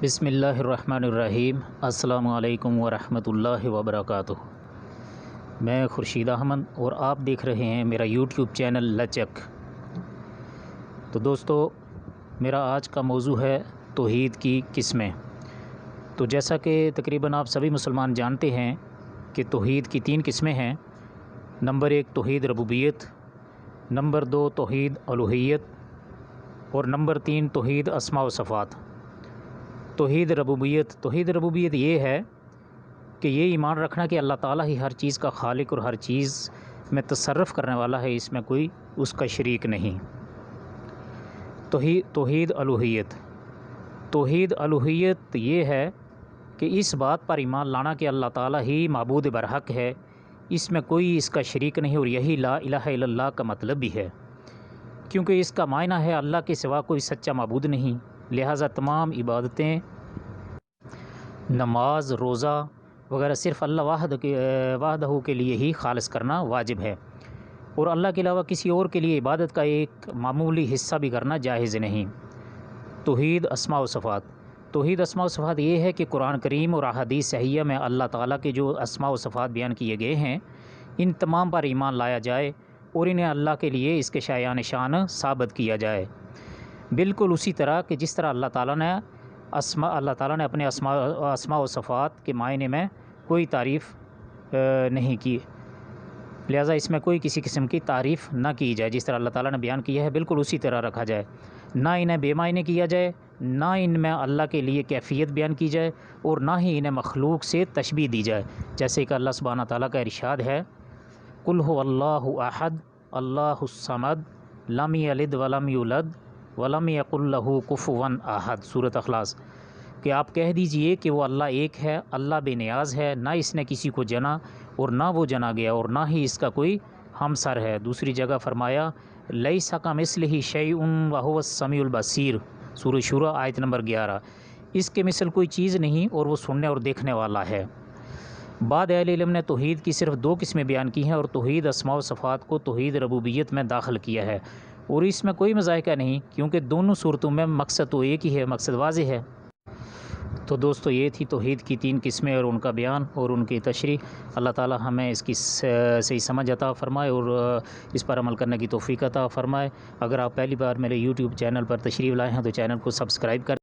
بسم اللہ الرحمن الرحیم۔ السلام علیکم ورحمۃ اللہ وبرکاتہ۔ میں خورشید احمد اور آپ دیکھ رہے ہیں میرا یوٹیوب چینل لچک۔ تو دوستو، میرا آج کا موضوع ہے توحید کی قسمیں۔ تو جیسا کہ تقریباً آپ سبھی مسلمان جانتے ہیں کہ توحید کی 3 قسمیں ہیں۔ نمبر 1 توحید ربوبیت، نمبر 2 توحید الوہیت، اور نمبر 3 توحید اسماء و صفات۔ توحید ربوبیت یہ ہے کہ یہ ایمان رکھنا کہ اللہ تعالیٰ ہی ہر چیز کا خالق اور ہر چیز میں تصرف کرنے والا ہے، اس میں کوئی اس کا شریک نہیں۔ توحید الوہیت یہ ہے کہ اس بات پر ایمان لانا کہ اللہ تعالیٰ ہی معبود برحق ہے، اس میں کوئی اس کا شریک نہیں، اور یہی لا الہ الا اللہ کا مطلب بھی ہے، کیونکہ اس کا معنی ہے اللہ کے سوا کوئی سچا معبود نہیں، لہٰذا تمام عبادتیں، نماز، روزہ وغیرہ صرف اللہ وحدہ کے لیے ہی خالص کرنا واجب ہے، اور اللہ کے علاوہ کسی اور کے لیے عبادت کا ایک معمولی حصہ بھی کرنا جائز نہیں۔ توحید اسماء و صفات یہ ہے کہ قرآن کریم اور احادیث صحیحہ میں اللہ تعالیٰ کے جو اسماء و صفات بیان کیے گئے ہیں، ان تمام پر ایمان لایا جائے اور انہیں اللہ کے لیے اس کے شایان شان ثابت کیا جائے، بالکل اسی طرح کہ جس طرح اللہ تعالیٰ نے اپنے اسماء و صفات کے معنی میں کوئی تعریف نہیں کی، لہٰذا اس میں کوئی کسی قسم کی تعریف نہ کی جائے۔ جس طرح اللہ تعالیٰ نے بیان کیا ہے بالکل اسی طرح رکھا جائے، نہ انہیں بے معنی کیا جائے، نہ ان میں اللہ کے لیے کیفیت بیان کی جائے، اور نہ ہی انہیں مخلوق سے تشبیہ دی جائے، جیسے کہ اللہ سبحانہ تعالیٰ کا ارشاد ہے، قل هو اللہ احد اللہ الصمد لم یلد ولم یولد ولم یکن لہ کفوا احد، سورۃ اخلاص، کہ آپ کہہ دیجئے کہ وہ اللہ ایک ہے، اللہ بے نیاز ہے، نہ اس نے کسی کو جنا اور نہ وہ جنا گیا، اور نہ ہی اس کا کوئی ہمسر ہے۔ دوسری جگہ فرمایا لیس کمثلہ شیء وہو السمیع البصیر، سورۃ شورى آیت نمبر 11، اس کے مثل کوئی چیز نہیں اور وہ سننے اور دیکھنے والا ہے۔ بعد اہل علم نے توحید کی صرف 2 قسمیں بیان کی ہیں، اور توحید اسماء و صفات کو توحید ربوبیت میں داخل کیا ہے، اور اس میں کوئی مذائقہ نہیں، کیونکہ دونوں صورتوں میں مقصد تو ایک ہی ہے، مقصد واضح ہے۔ تو دوستو، یہ تھی توحید کی 3 قسمیں اور ان کا بیان اور ان کی تشریح۔ اللہ تعالی ہمیں اس کی صحیح سمجھ عطا فرمائے اور اس پر عمل کرنے کی توفیق عطا فرمائے۔ اگر آپ پہلی بار میرے یوٹیوب چینل پر تشریف لائے ہیں تو چینل کو سبسکرائب کر